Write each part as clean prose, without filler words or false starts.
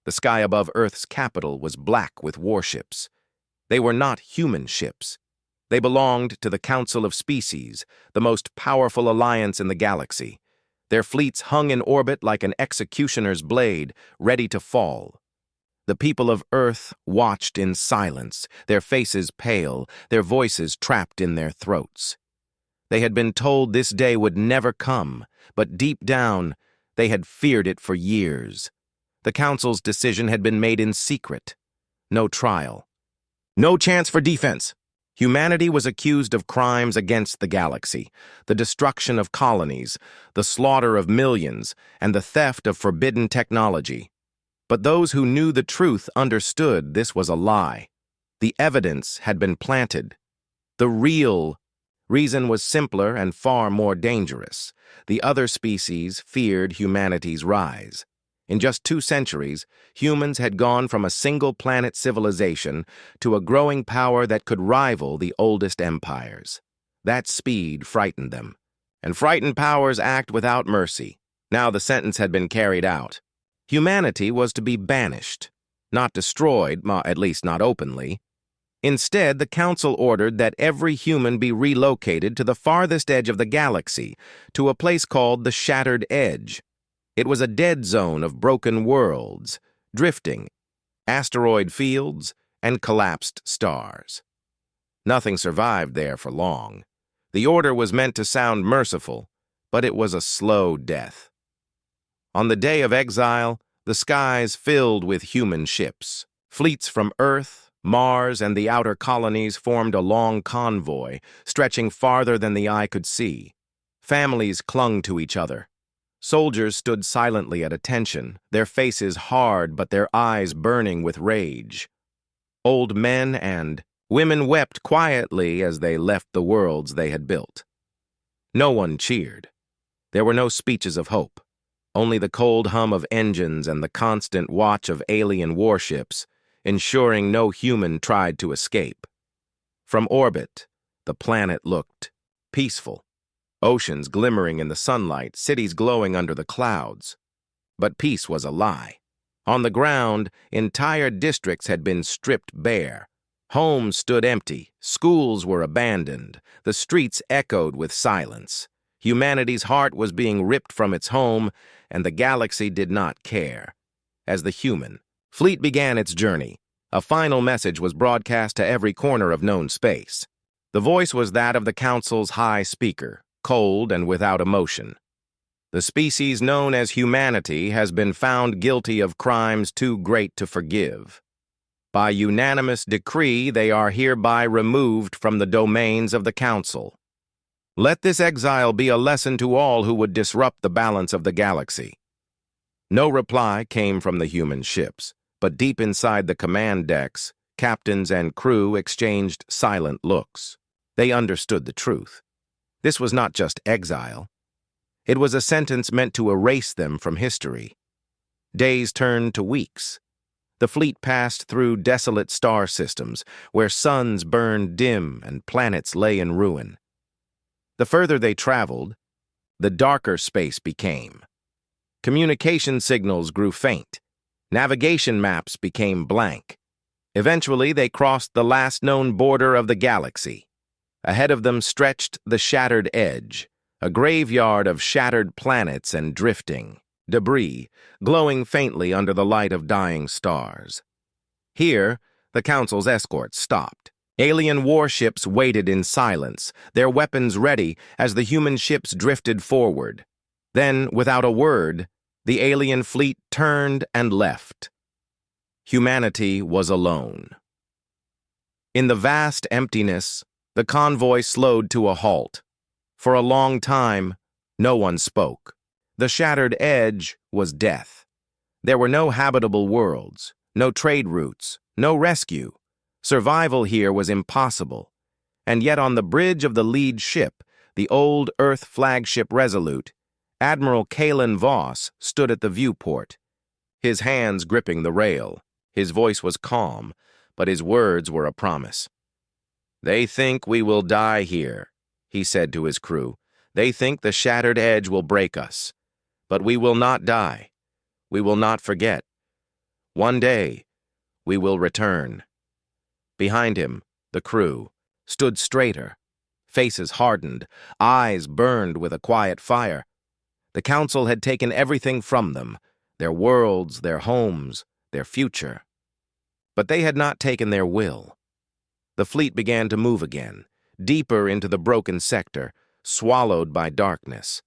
The sky above Earth's capital was black with warships. They were not human ships. They belonged to the Council of Species, the most powerful alliance in the galaxy. Their fleets hung in orbit like an executioner's blade, ready to fall. The people of Earth watched in silence, their faces pale, their voices trapped in their throats. They had been told this day would never come, but deep down, they had feared it for years. The Council's decision had been made in secret. No trial. No chance for defense. Humanity was accused of crimes against the galaxy, the destruction of colonies, the slaughter of millions, and the theft of forbidden technology. But those who knew the truth understood this was a lie. The evidence had been planted. The real reason was simpler and far more dangerous. The other species feared humanity's rise. In just 2 centuries, humans had gone from a single-planet civilization to a growing power that could rival the oldest empires. That speed frightened them. And frightened powers act without mercy. Now the sentence had been carried out. Humanity was to be banished, not destroyed, at least not openly. Instead, the Council ordered that every human be relocated to the farthest edge of the galaxy, to a place called the Shattered Edge. It was a dead zone of broken worlds, drifting, asteroid fields, and collapsed stars. Nothing survived there for long. The order was meant to sound merciful, but it was a slow death. On the day of exile, the skies filled with human ships. Fleets from Earth, Mars, and the outer colonies formed a long convoy, stretching farther than the eye could see. Families clung to each other. Soldiers stood silently at attention, their faces hard but their eyes burning with rage. Old men and women wept quietly as they left the worlds they had built. No one cheered. There were no speeches of hope, only the cold hum of engines and the constant watch of alien warships, ensuring no human tried to escape. From orbit, the planet looked peaceful. Oceans glimmering in the sunlight, cities glowing under the clouds. But peace was a lie. On the ground, entire districts had been stripped bare. Homes stood empty, schools were abandoned, the streets echoed with silence. Humanity's heart was being ripped from its home, and the galaxy did not care. As the human fleet began its journey, a final message was broadcast to every corner of known space. The voice was that of the Council's High Speaker, cold and without emotion. The species known as humanity has been found guilty of crimes too great to forgive. By unanimous decree, they are hereby removed from the domains of the Council. Let this exile be a lesson to all who would disrupt the balance of the galaxy. No reply came from the human ships, but deep inside the command decks, captains and crew exchanged silent looks. They understood the truth. This was not just exile. It was a sentence meant to erase them from history. Days turned to weeks. The fleet passed through desolate star systems, where suns burned dim and planets lay in ruin. The further they traveled, the darker space became. Communication signals grew faint. Navigation maps became blank. Eventually, they crossed the last known border of the galaxy. Ahead of them stretched the Shattered Edge, a graveyard of shattered planets and drifting debris, glowing faintly under the light of dying stars. Here, the Council's escorts stopped. Alien warships waited in silence, their weapons ready as the human ships drifted forward. Then, without a word, the alien fleet turned and left. Humanity was alone. In the vast emptiness, the convoy slowed to a halt. For a long time, no one spoke. The Shattered Edge was death. There were no habitable worlds, no trade routes, no rescue. Survival here was impossible. And yet on the bridge of the lead ship, the old Earth flagship Resolute, Admiral Kalen Voss stood at the viewport, his hands gripping the rail. His voice was calm, but his words were a promise. "They think we will die here," he said to his crew. "They think the Shattered Edge will break us. But we will not die. We will not forget. One day, we will return. Behind him, the crew stood straighter, faces hardened, eyes burned with a quiet fire. The council had taken everything from them, their worlds, their homes, their future. But they had not taken their will. The fleet began to move again, deeper into the broken sector, swallowed by darkness.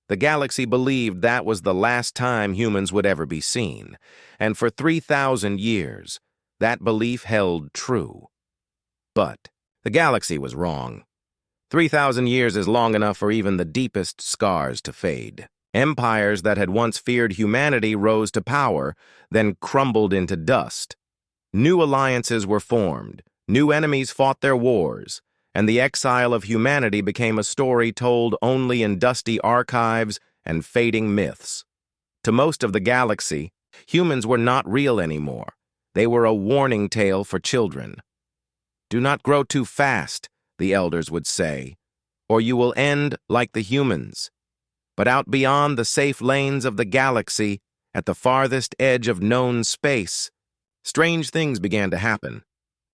The galaxy believed that was the last time humans would ever be seen, and for 3,000 years, that belief held true. But the galaxy was wrong. 3,000 years is long enough for even the deepest scars to fade. Empires that had once feared humanity rose to power, then crumbled into dust. New alliances were formed, new enemies fought their wars, and the exile of humanity became a story told only in dusty archives and fading myths. To most of the galaxy, humans were not real anymore. They were a warning tale for children. "Do not grow too fast," the elders would say, "or you will end like the humans." But out beyond the safe lanes of the galaxy, at the farthest edge of known space, strange things began to happen.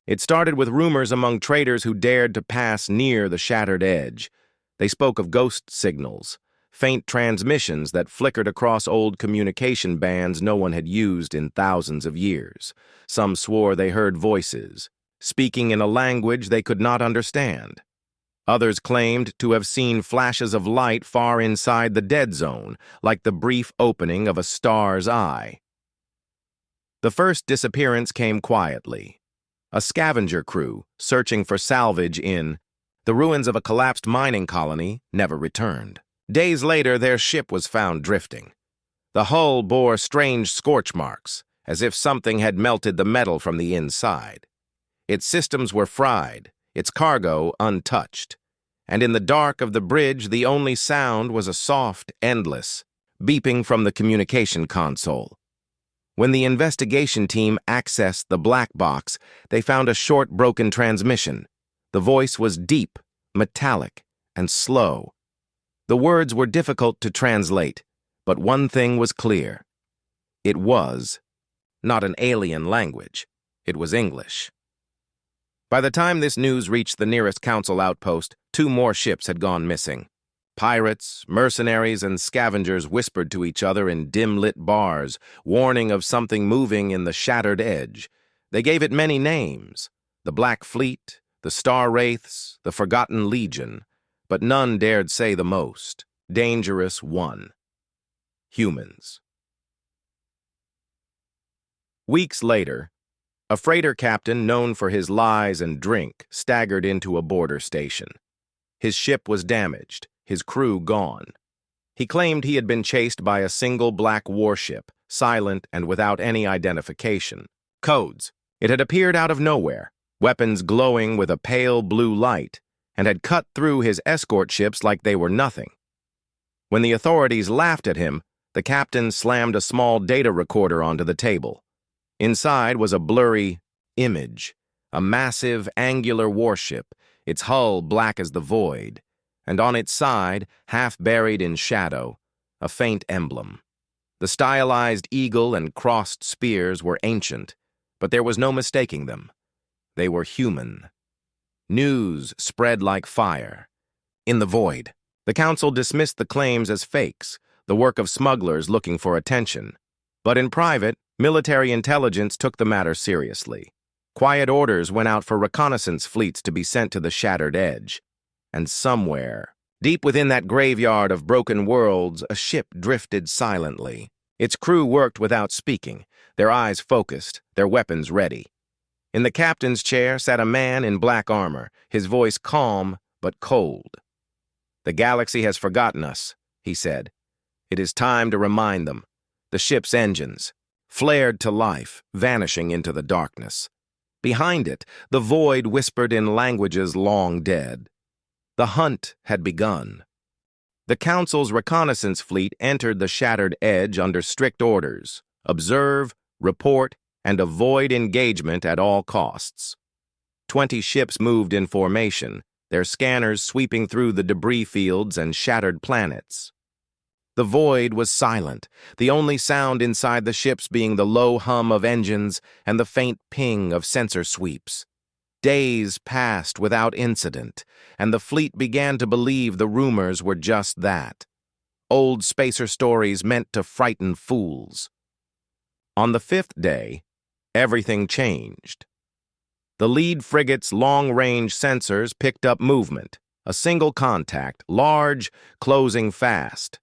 It started with rumors among traders who dared to pass near the shattered edge. They spoke of ghost signals, faint transmissions that flickered across old communication bands no one had used in thousands of years. Some swore they heard voices, speaking in a language they could not understand. Others claimed to have seen flashes of light far inside the dead zone, like the brief opening of a star's eye. The first disappearance came quietly. A scavenger crew, searching for salvage in the ruins of a collapsed mining colony, never returned. Days later, their ship was found drifting. The hull bore strange scorch marks, as if something had melted the metal from the inside. Its systems were fried, its cargo untouched, and in the dark of the bridge the only sound was a soft, endless beeping from the communication console. When the investigation team accessed the black box, they found a short, broken transmission. The voice was deep, metallic, and slow. The words were difficult to translate, but one thing was clear. It was not an alien language. It was English. By the time this news reached the nearest council outpost, 2 more ships had gone missing. Pirates, mercenaries, and scavengers whispered to each other in dim-lit bars, warning of something moving in the shattered edge. They gave it many names: the Black Fleet, the Star Wraiths, the Forgotten Legion, but none dared say the most dangerous one: humans. Weeks later, a freighter captain known for his lies and drink staggered into a border station. His ship was damaged, his crew gone. He claimed he had been chased by a single black warship, silent and without any identification. Codes. It had appeared out of nowhere, weapons glowing with a pale blue light, and had cut through his escort ships like they were nothing. When the authorities laughed at him, the captain slammed a small data recorder onto the table. Inside was a blurry image, a massive, angular warship, its hull black as the void, and on its side, half buried in shadow, a faint emblem. The stylized eagle and crossed spears were ancient, but there was no mistaking them. They were human. News spread like fire. In the void, the council dismissed the claims as fakes, the work of smugglers looking for attention. But in private, military intelligence took the matter seriously. Quiet orders went out for reconnaissance fleets to be sent to the shattered edge. And somewhere, deep within that graveyard of broken worlds, a ship drifted silently. Its crew worked without speaking, their eyes focused, their weapons ready. In the captain's chair sat a man in black armor, his voice calm but cold. "The galaxy has forgotten us," he said. "It is time to remind them." The ship's engines flared to life, vanishing into the darkness. Behind it, the void whispered in languages long dead. The hunt had begun. The Council's reconnaissance fleet entered the shattered edge under strict orders: observe, report, and avoid engagement at all costs. 20 ships moved in formation, their scanners sweeping through the debris fields and shattered planets. The void was silent, the only sound inside the ships being the low hum of engines and the faint ping of sensor sweeps. Days passed without incident, and the fleet began to believe the rumors were just that. Old spacer stories meant to frighten fools. On the fifth day, everything changed. The lead frigate's long-range sensors picked up movement, a single contact, large, closing fast.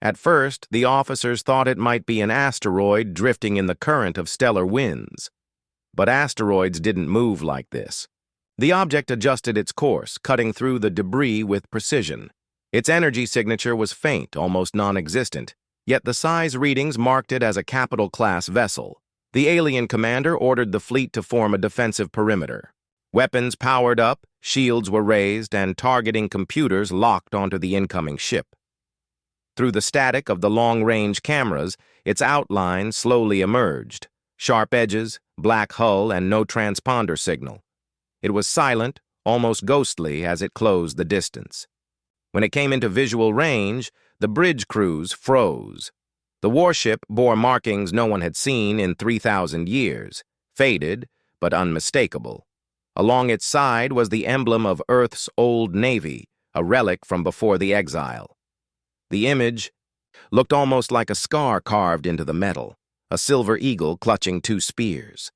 At first, the officers thought it might be an asteroid drifting in the current of stellar winds. But asteroids didn't move like this. The object adjusted its course, cutting through the debris with precision. Its energy signature was faint, almost non-existent, yet the size readings marked it as a capital-class vessel. The alien commander ordered the fleet to form a defensive perimeter. Weapons powered up, shields were raised, and targeting computers locked onto the incoming ship. Through the static of the long-range cameras, its outline slowly emerged. Sharp edges, black hull, and no transponder signal. It was silent, almost ghostly as it closed the distance. When it came into visual range, the bridge crews froze. The warship bore markings no one had seen in 3,000 years, faded but unmistakable. Along its side was the emblem of Earth's old navy, a relic from before the exile. The image looked almost like a scar carved into the metal, a silver eagle clutching two spears.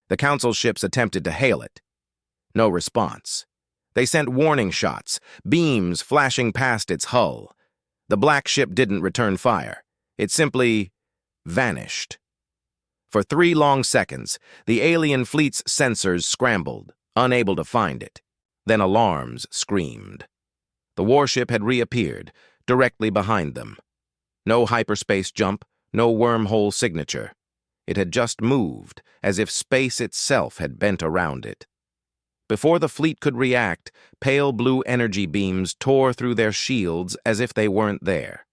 The Council ships attempted to hail it. No response. They sent warning shots, beams flashing past its hull. The black ship didn't return fire. It simply vanished. For 3 long seconds, the alien fleet's sensors scrambled, unable to find it. Then alarms screamed. The warship had reappeared, directly behind them. No hyperspace jump, no wormhole signature. It had just moved, as if space itself had bent around it. Before the fleet could react, pale blue energy beams tore through their shields as if they weren't there.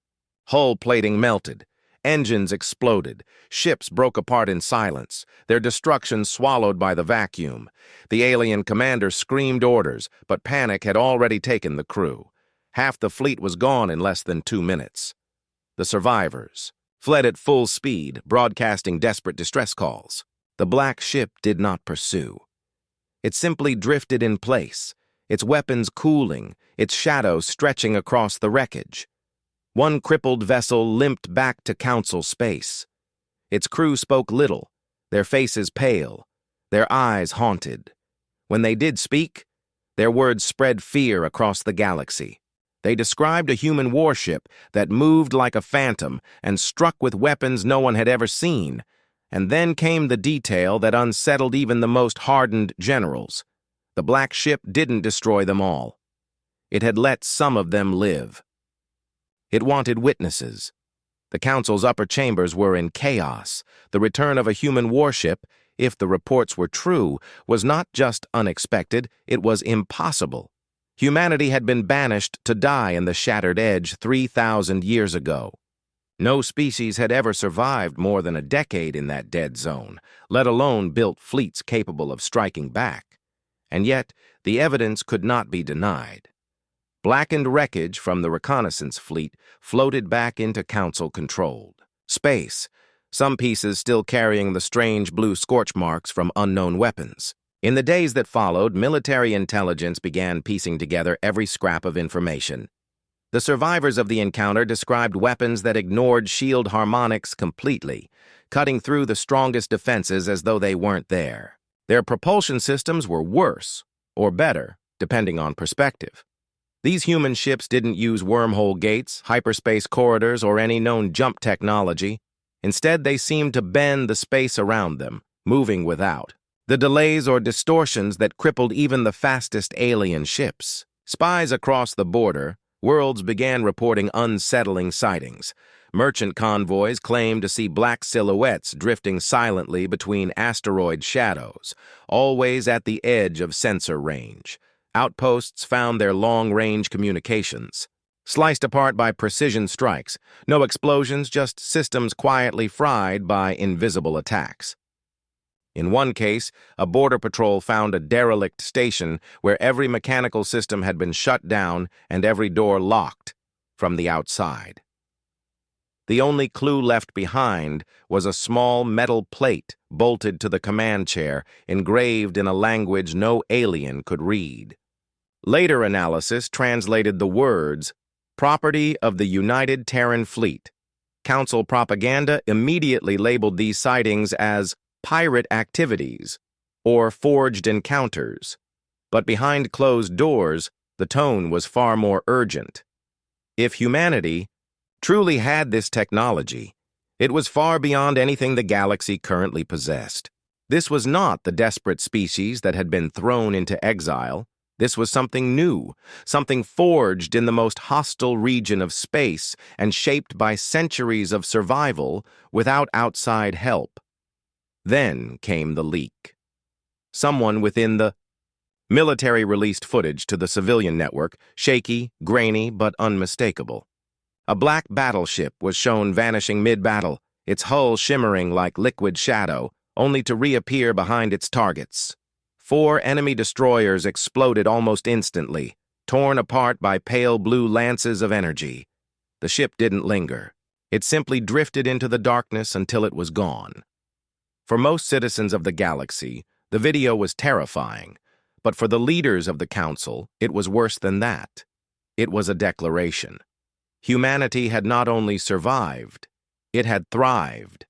Hull plating melted. Engines exploded. Ships broke apart in silence, their destruction swallowed by the vacuum. The alien commander screamed orders, but panic had already taken the crew. Half the fleet was gone in less than 2 minutes. The survivors fled at full speed, broadcasting desperate distress calls. The black ship did not pursue. It simply drifted in place, its weapons cooling, its shadow stretching across the wreckage. One crippled vessel limped back to Council space. Its crew spoke little, their faces pale, their eyes haunted. When they did speak, their words spread fear across the galaxy. They described a human warship that moved like a phantom and struck with weapons no one had ever seen. And then came the detail that unsettled even the most hardened generals. The black ship didn't destroy them all. It had let some of them live. It wanted witnesses. The Council's upper chambers were in chaos. The return of a human warship, if the reports were true, was not just unexpected, it was impossible. Humanity had been banished to die in the Shattered Edge 3,000 years ago. No species had ever survived more than a decade in that dead zone, let alone built fleets capable of striking back. And yet, the evidence could not be denied. Blackened wreckage from the reconnaissance fleet floated back into Council-controlled space, some pieces still carrying the strange blue scorch marks from unknown weapons. In the days that followed, military intelligence began piecing together every scrap of information. The survivors of the encounter described weapons that ignored shield harmonics completely, cutting through the strongest defenses as though they weren't there. Their propulsion systems were worse, or better, depending on perspective. These human ships didn't use wormhole gates, hyperspace corridors, or any known jump technology. Instead, they seemed to bend the space around them, moving without. The delays or distortions that crippled even the fastest alien ships. Spies across the border, worlds began reporting unsettling sightings. Merchant convoys claimed to see black silhouettes drifting silently between asteroid shadows, always at the edge of sensor range. Outposts found their long-range communications sliced apart by precision strikes. No explosions, just systems quietly fried by invisible attacks. In one case, a border patrol found a derelict station where every mechanical system had been shut down and every door locked from the outside. The only clue left behind was a small metal plate bolted to the command chair, engraved in a language no alien could read. Later analysis translated the words, "Property of the United Terran Fleet." Council propaganda immediately labeled these sightings as pirate activities or forged encounters. But behind closed doors, the tone was far more urgent. If humanity truly had this technology, it was far beyond anything the galaxy currently possessed. This was not the desperate species that had been thrown into exile. This was something new, something forged in the most hostile region of space and shaped by centuries of survival without outside help. Then came the leak. Someone within the military released footage to the civilian network, shaky, grainy, but unmistakable. A black battleship was shown vanishing mid-battle, its hull shimmering like liquid shadow, only to reappear behind its targets. 4 enemy destroyers exploded almost instantly, torn apart by pale blue lances of energy. The ship didn't linger. It simply drifted into the darkness until it was gone. For most citizens of the galaxy, the video was terrifying, but for the leaders of the Council, it was worse than that. It was a declaration. Humanity had not only survived, it had thrived.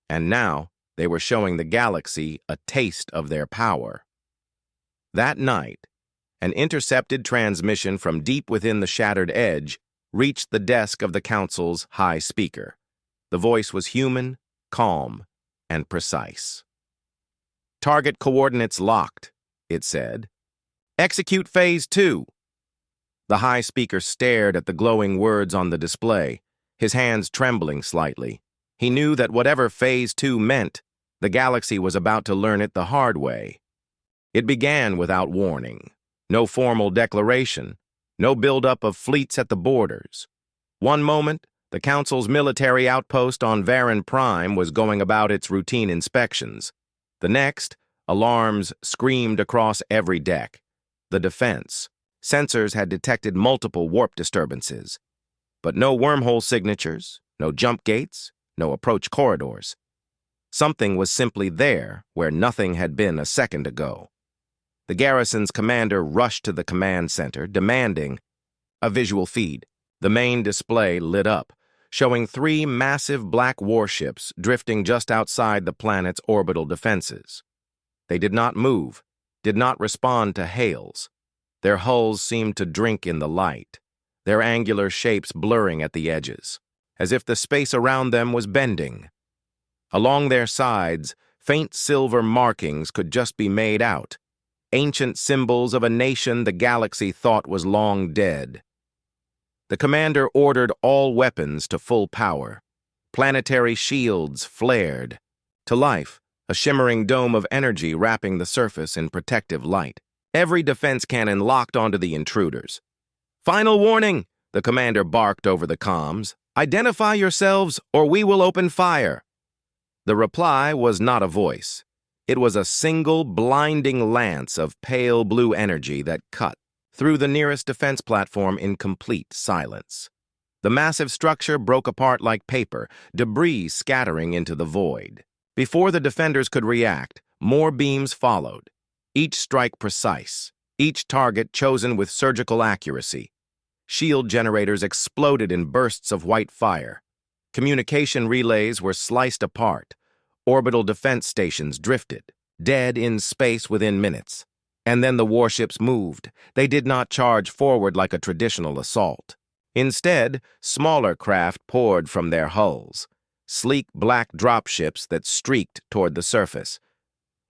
And now, they were showing the galaxy a taste of their power. That night, an intercepted transmission from deep within the shattered edge reached the desk of the Council's high speaker. The voice was human, calm, and precise. "Target coordinates locked," it said. "Execute Phase 2. The high speaker stared at the glowing words on the display, his hands trembling slightly. He knew that whatever Phase 2 meant, the galaxy was about to learn it the hard way. It began without warning. No formal declaration, no buildup of fleets at the borders. One moment, the Council's military outpost on Varan Prime was going about its routine inspections. The next, alarms screamed across every deck. The defense. Sensors had detected multiple warp disturbances. But no wormhole signatures, no jump gates, no approach corridors. Something was simply there where nothing had been a second ago. The garrison's commander rushed to the command center, demanding a visual feed. The main display lit up, showing 3 massive black warships drifting just outside the planet's orbital defenses. They did not move, did not respond to hails. Their hulls seemed to drink in the light, their angular shapes blurring at the edges, as if the space around them was bending. Along their sides, faint silver markings could just be made out, ancient symbols of a nation the galaxy thought was long dead. The commander ordered all weapons to full power. Planetary shields flared. To life, a shimmering dome of energy wrapping the surface in protective light. Every defense cannon locked onto the intruders. "Final warning," the commander barked over the comms. "Identify yourselves or we will open fire." The reply was not a voice. It was a single blinding lance of pale blue energy that cut through the nearest defense platform in complete silence. The massive structure broke apart like paper, debris scattering into the void. Before the defenders could react, more beams followed, each strike precise, each target chosen with surgical accuracy. Shield generators exploded in bursts of white fire. Communication relays were sliced apart. Orbital defense stations drifted, dead in space within minutes. And then the warships moved. They did not charge forward like a traditional assault. Instead, smaller craft poured from their hulls, sleek black dropships that streaked toward the surface.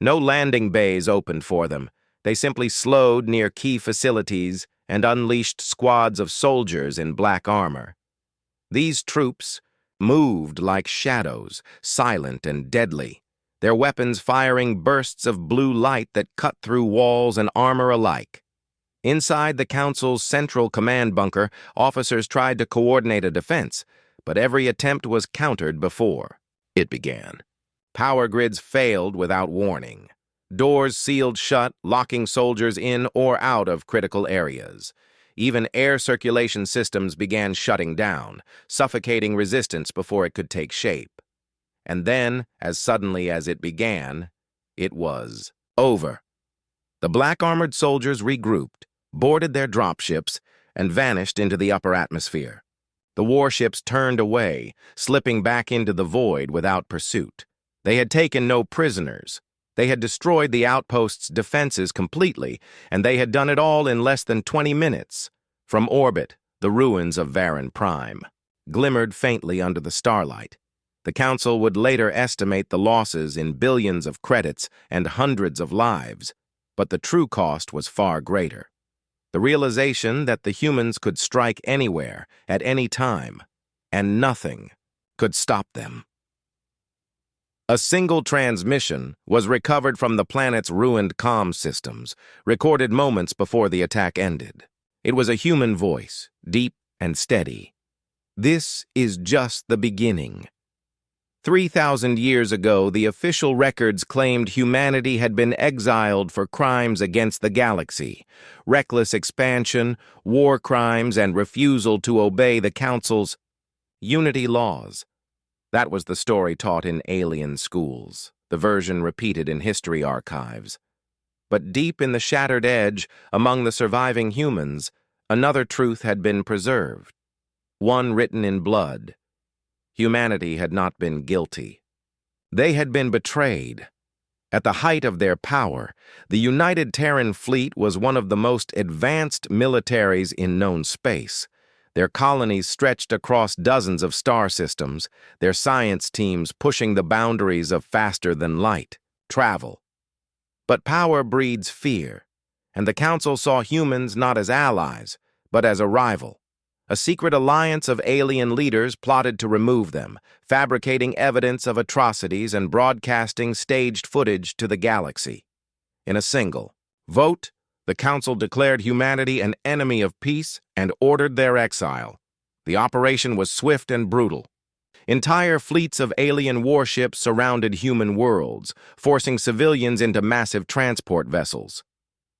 No landing bays opened for them. They simply slowed near key facilities and unleashed squads of soldiers in black armor. These troops moved like shadows, silent and deadly, their weapons firing bursts of blue light that cut through walls and armor alike. Inside the Council's central command bunker, officers tried to coordinate a defense, but every attempt was countered before it began. Power grids failed without warning. Doors sealed shut, locking soldiers in or out of critical areas. Even air circulation systems began shutting down, suffocating resistance before it could take shape. And then, as suddenly as it began, it was over. The black-armored soldiers regrouped, boarded their dropships, and vanished into the upper atmosphere. The warships turned away, slipping back into the void without pursuit. They had taken no prisoners. They had destroyed the outpost's defenses completely, and they had done it all in less than 20 minutes. From orbit, the ruins of Varan Prime glimmered faintly under the starlight. The Council would later estimate the losses in billions of credits and hundreds of lives, but the true cost was far greater. The realization that the humans could strike anywhere, at any time, and nothing could stop them. A single transmission was recovered from the planet's ruined comm systems, recorded moments before the attack ended. It was a human voice, deep and steady. "This is just the beginning." 3,000 years ago, the official records claimed humanity had been exiled for crimes against the galaxy, reckless expansion, war crimes, and refusal to obey the Council's unity laws. That was the story taught in alien schools, the version repeated in history archives. But deep in the shattered edge, among the surviving humans, another truth had been preserved, one written in blood. Humanity had not been guilty. They had been betrayed. At the height of their power, the United Terran Fleet was one of the most advanced militaries in known space. Their colonies stretched across dozens of star systems, their science teams pushing the boundaries of faster-than-light travel. But power breeds fear, and the Council saw humans not as allies, but as a rival. A secret alliance of alien leaders plotted to remove them, fabricating evidence of atrocities and broadcasting staged footage to the galaxy. In a single vote, the Council declared humanity an enemy of peace and ordered their exile. The operation was swift and brutal. Entire fleets of alien warships surrounded human worlds, forcing civilians into massive transport vessels.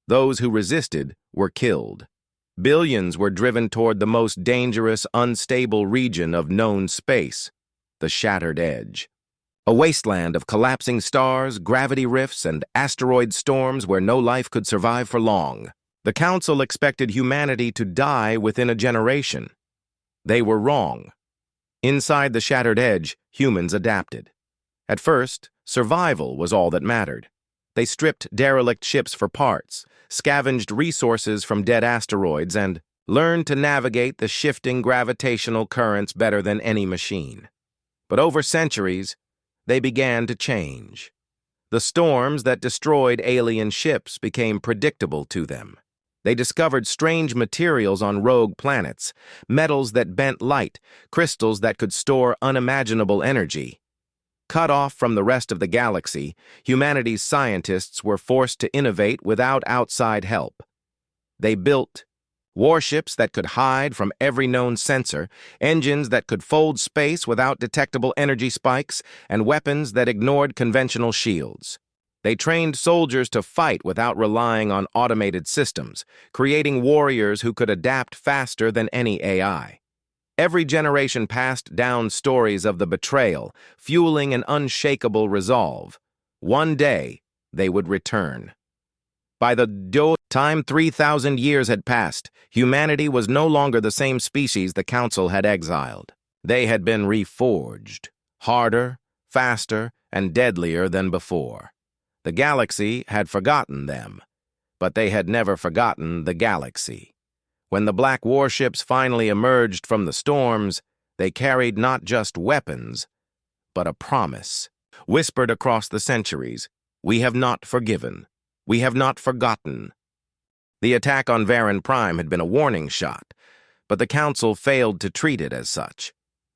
Those who resisted were killed. Billions were driven toward the most dangerous, unstable region of known space, the Shattered Edge. A wasteland of collapsing stars, gravity rifts, and asteroid storms where no life could survive for long. The Council expected humanity to die within a generation. They were wrong. Inside the Shattered Edge, humans adapted. At first, survival was all that mattered. They stripped derelict ships for parts, scavenged resources from dead asteroids, and learned to navigate the shifting gravitational currents better than any machine. But over centuries, they began to change. The storms that destroyed alien ships became predictable to them. They discovered strange materials on rogue planets, metals that bent light, crystals that could store unimaginable energy. Cut off from the rest of the galaxy, humanity's scientists were forced to innovate without outside help. They built warships that could hide from every known sensor, engines that could fold space without detectable energy spikes, and weapons that ignored conventional shields. They trained soldiers to fight without relying on automated systems, creating warriors who could adapt faster than any AI. Every generation passed down stories of the betrayal, fueling an unshakable resolve. One day, they would return. By the time 3,000 years had passed, humanity was no longer the same species the Council had exiled. They had been reforged, harder, faster, and deadlier than before. The galaxy had forgotten them, but they had never forgotten the galaxy. When the black warships finally emerged from the storms, they carried not just weapons, but a promise, whispered across the centuries. We have not forgiven. We have not forgotten. The attack on Varan Prime had been a warning shot, but the Council failed to treat it as such.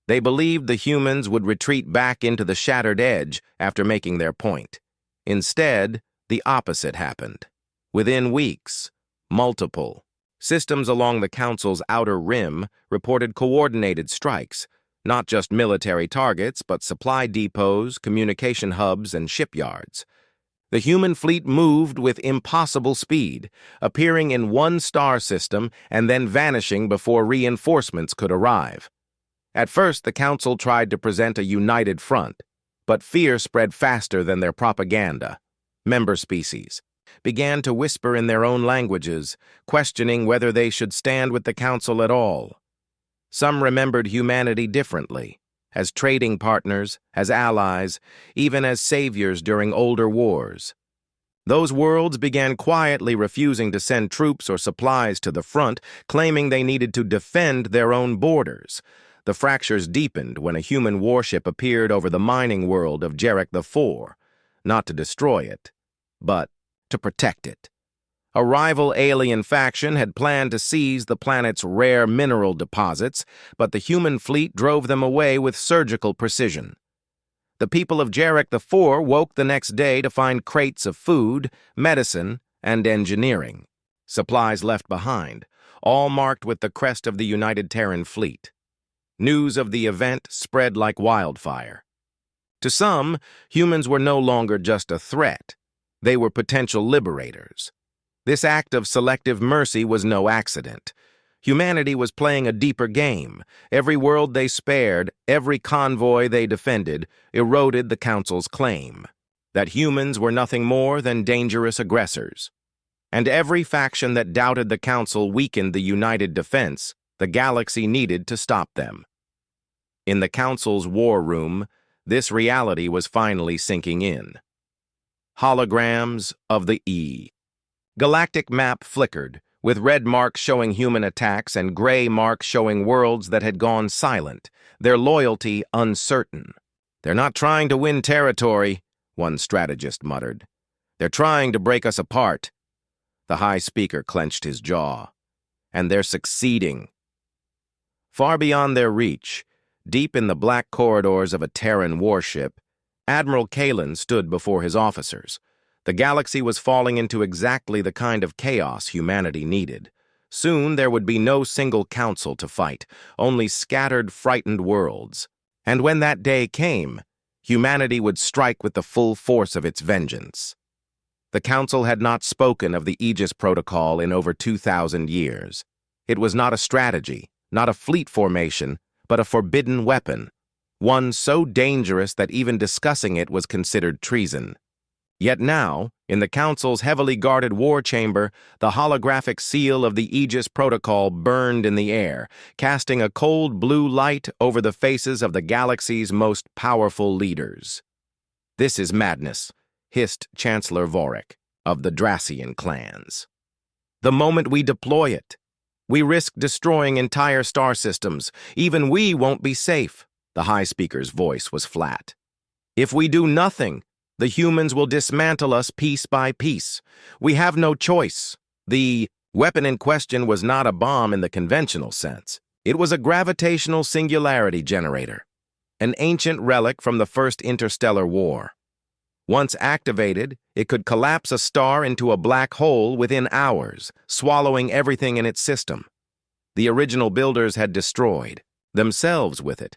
They believed the humans would retreat back into the Shattered Edge after making their point. Instead, the opposite happened. Within weeks, multiple systems along the Council's outer rim reported coordinated strikes, not just military targets, but supply depots, communication hubs, and shipyards. The human fleet moved with impossible speed, appearing in one star system and then vanishing before reinforcements could arrive. At first, the Council tried to present a united front, but fear spread faster than their propaganda. Member species began to whisper in their own languages, questioning whether they should stand with the Council at all. Some remembered humanity differently, as trading partners, as allies, even as saviors during older wars. Those worlds began quietly refusing to send troops or supplies to the front, claiming they needed to defend their own borders. The fractures deepened when a human warship appeared over the mining world of Jarek IV, not to destroy it, but to protect it. A rival alien faction had planned to seize the planet's rare mineral deposits, but the human fleet drove them away with surgical precision. The people of Jarek IV woke the next day to find crates of food, medicine, and engineering, supplies left behind, all marked with the crest of the United Terran Fleet. News of the event spread like wildfire. To some, humans were no longer just a threat. They were potential liberators. This act of selective mercy was no accident. Humanity was playing a deeper game. Every world they spared, every convoy they defended, eroded the Council's claim that humans were nothing more than dangerous aggressors. And every faction that doubted the Council weakened the united defense the galaxy needed to stop them. In the Council's war room, this reality was finally sinking in. Holograms of the E. Galactic map flickered, with red marks showing human attacks and gray marks showing worlds that had gone silent, their loyalty uncertain. "They're not trying to win territory," one strategist muttered. "They're trying to break us apart." The High Speaker clenched his jaw. "And they're succeeding." Far beyond their reach, deep in the black corridors of a Terran warship, Admiral Kalen stood before his officers. The galaxy was falling into exactly the kind of chaos humanity needed. Soon there would be no single council to fight, only scattered, frightened worlds. And when that day came, humanity would strike with the full force of its vengeance. The Council had not spoken of the Aegis Protocol in over 2,000 years. It was not a strategy, not a fleet formation, but a forbidden weapon, one so dangerous that even discussing it was considered treason. Yet now, in the Council's heavily guarded war chamber, the holographic seal of the Aegis Protocol burned in the air, casting a cold blue light over the faces of the galaxy's most powerful leaders. "This is madness," hissed Chancellor Vorik of the Drassian clans. "The moment we deploy it, we risk destroying entire star systems. Even we won't be safe." The High Speaker's voice was flat. "If we do nothing, the humans will dismantle us piece by piece. We have no choice." The weapon in question was not a bomb in the conventional sense. It was a gravitational singularity generator, an ancient relic from the First Interstellar War. Once activated, it could collapse a star into a black hole within hours, swallowing everything in its system. The original builders had destroyed themselves with it,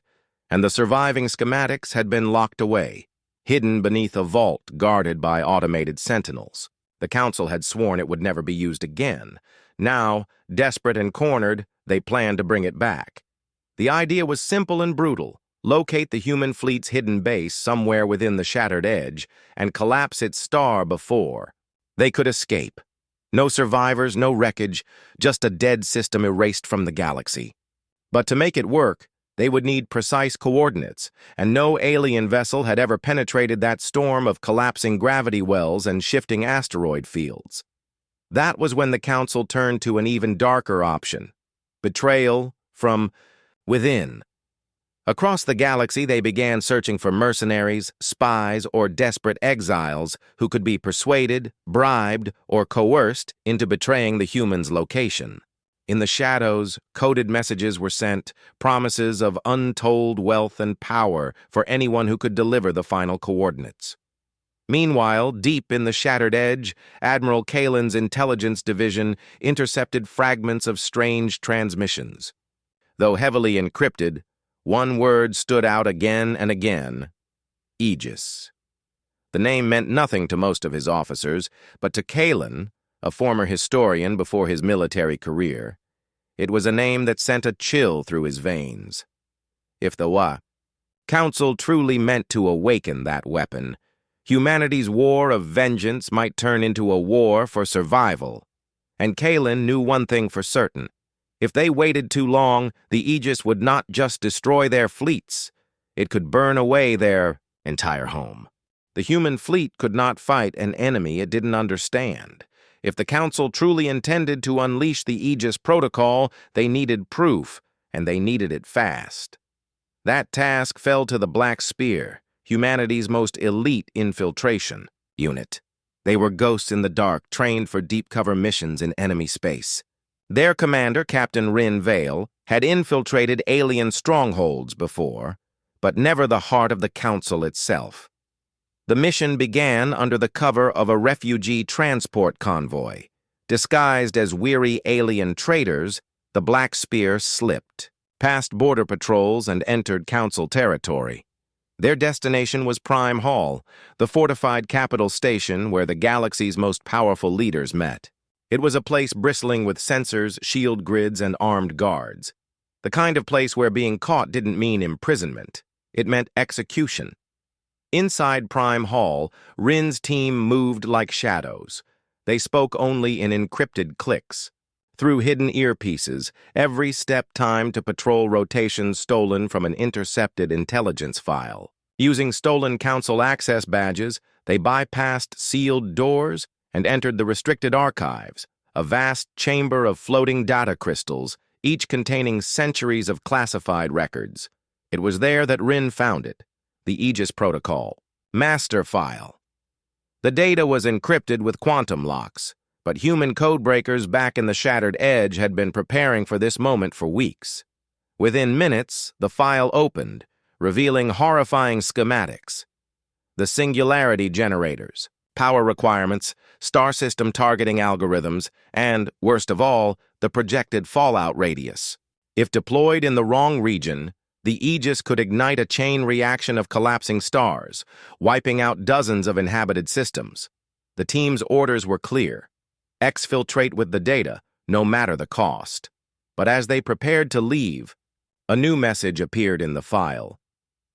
and the surviving schematics had been locked away, hidden beneath a vault guarded by automated sentinels. The Council had sworn it would never be used again. Now, desperate and cornered, they planned to bring it back. The idea was simple and brutal. Locate the human fleet's hidden base somewhere within the shattered edge and collapse its star before they could escape. No survivors, no wreckage, just a dead system erased from the galaxy. But to make it work, they would need precise coordinates, and no alien vessel had ever penetrated that storm of collapsing gravity wells and shifting asteroid fields. That was when the Council turned to an even darker option: betrayal from within. Across the galaxy, they began searching for mercenaries, spies, or desperate exiles who could be persuaded, bribed, or coerced into betraying the humans' location. In the shadows, coded messages were sent, promises of untold wealth and power for anyone who could deliver the final coordinates. Meanwhile, deep in the shattered edge, Admiral Kalen's intelligence division intercepted fragments of strange transmissions. Though heavily encrypted, one word stood out again and again: Aegis. The name meant nothing to most of his officers, but to Kalen, a former historian before his military career, it was a name that sent a chill through his veins. If the Council truly meant to awaken that weapon, humanity's war of vengeance might turn into a war for survival. And Kalen knew one thing for certain. If they waited too long, the Aegis would not just destroy their fleets, it could burn away their entire home. The human fleet could not fight an enemy it didn't understand. If the Council truly intended to unleash the Aegis Protocol, they needed proof, and they needed it fast. That task fell to the Black Spear, humanity's most elite infiltration unit. They were ghosts in the dark, trained for deep cover missions in enemy space. Their commander, Captain Rin Vale, had infiltrated alien strongholds before, but never the heart of the Council itself. The mission began under the cover of a refugee transport convoy. Disguised as weary alien traders, the Black Spear slipped, past border patrols and entered Council territory. Their destination was Prime Hall, the fortified capital station where the galaxy's most powerful leaders met. It was a place bristling with sensors, shield grids, and armed guards. The kind of place where being caught didn't mean imprisonment. It meant execution. Inside Prime Hall, Rin's team moved like shadows. They spoke only in encrypted clicks. Through hidden earpieces, every step timed to patrol rotations stolen from an intercepted intelligence file. Using stolen Council access badges, they bypassed sealed doors and entered the restricted archives, a vast chamber of floating data crystals, each containing centuries of classified records. It was there that Rin found it, the Aegis Protocol, master file. The data was encrypted with quantum locks, but human codebreakers back in the Shattered Edge had been preparing for this moment for weeks. Within minutes, the file opened, revealing horrifying schematics. The singularity generators, power requirements, star system targeting algorithms, and, worst of all, the projected fallout radius. If deployed in the wrong region, the Aegis could ignite a chain reaction of collapsing stars, wiping out dozens of inhabited systems. The team's orders were clear. Exfiltrate with the data, no matter the cost. But as they prepared to leave, a new message appeared in the file.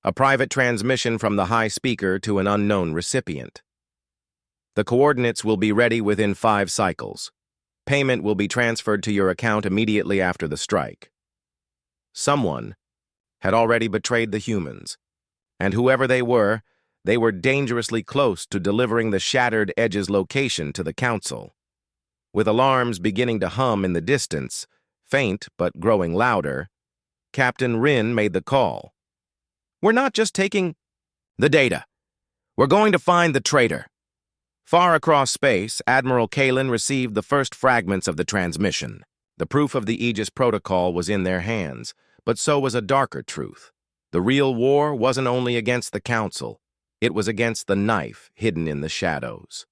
A private transmission from the high speaker to an unknown recipient. The coordinates will be ready within 5 cycles. Payment will be transferred to your account immediately after the strike. Someone had already betrayed the humans, and whoever they were dangerously close to delivering the Shattered Edge's location to the Council. With alarms beginning to hum in the distance, faint but growing louder, Captain Rin made the call. "We're not just taking the data. We're going to find the traitor." Far across space, Admiral Kalen received the first fragments of the transmission. The proof of the Aegis Protocol was in their hands, but so was a darker truth. The real war wasn't only against the Council, it was against the knife hidden in the shadows.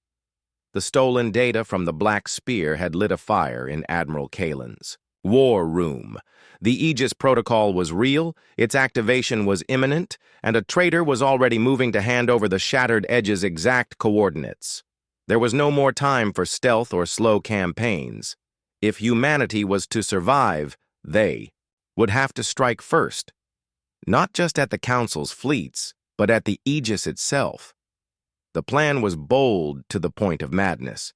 The stolen data from the Black Spear had lit a fire in Admiral Kalen's war room. The Aegis Protocol was real, its activation was imminent, and a traitor was already moving to hand over the Shattered Edge's exact coordinates. There was no more time for stealth or slow campaigns. If humanity was to survive, they would have to strike first, not just at the Council's fleets, but at the Aegis itself. The plan was bold to the point of madness.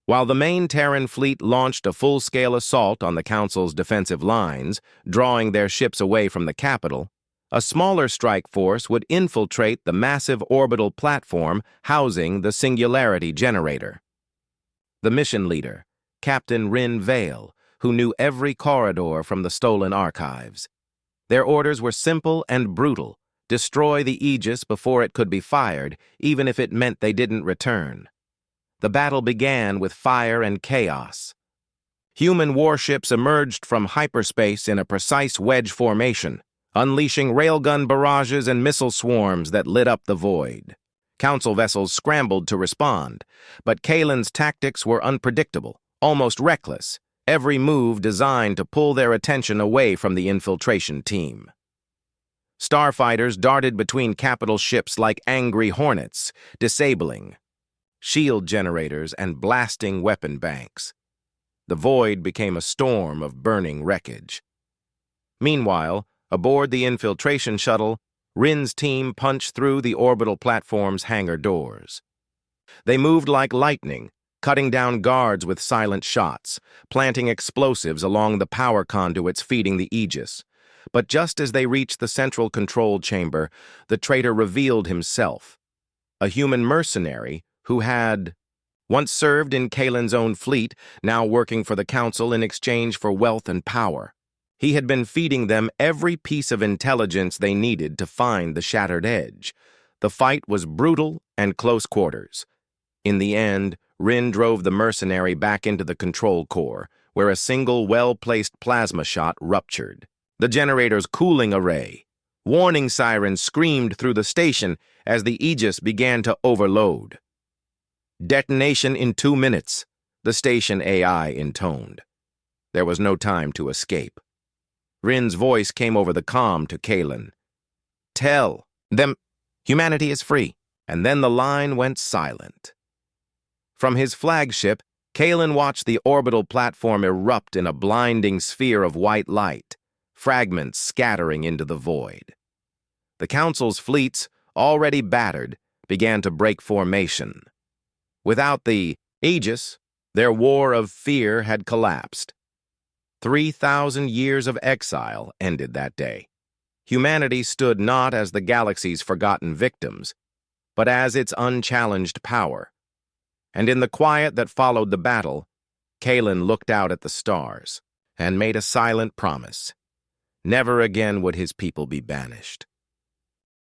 While the main Terran fleet launched a full-scale assault on the Council's defensive lines, drawing their ships away from the capital, a smaller strike force would infiltrate the massive orbital platform housing the Singularity Generator. The mission leader, Captain Rin Vale, who knew every corridor from the stolen archives. Their orders were simple and brutal: destroy the Aegis before it could be fired, even if it meant they didn't return. The battle began with fire and chaos. Human warships emerged from hyperspace in a precise wedge formation, unleashing railgun barrages and missile swarms that lit up the void. Council vessels scrambled to respond, but Kalen's tactics were unpredictable, almost reckless, every move designed to pull their attention away from the infiltration team. Starfighters darted between capital ships like angry hornets, disabling shield generators and blasting weapon banks. The void became a storm of burning wreckage. Meanwhile, aboard the infiltration shuttle, Rin's team punched through the orbital platform's hangar doors. They moved like lightning, cutting down guards with silent shots, planting explosives along the power conduits feeding the Aegis. But just as they reached the central control chamber, the traitor revealed himself, a human mercenary who had once served in Kalen's own fleet, now working for the Council in exchange for wealth and power. He had been feeding them every piece of intelligence they needed to find the shattered edge. The fight was brutal and close quarters. In the end, Rin drove the mercenary back into the control core, where a single well-placed plasma shot ruptured the generator's cooling array. Warning sirens screamed through the station as the Aegis began to overload. "Detonation in 2 minutes," the station AI intoned. There was no time to escape. Rin's voice came over the comm to Kalen. "Tell them humanity is free." And then the line went silent. From his flagship, Kalen watched the orbital platform erupt in a blinding sphere of white light, fragments scattering into the void. The Council's fleets, already battered, began to break formation. Without the Aegis, their war of fear had collapsed. 3,000 years of exile ended that day. Humanity stood not as the galaxy's forgotten victims, but as its unchallenged power. And in the quiet that followed the battle, Kalen looked out at the stars and made a silent promise. Never again would his people be banished.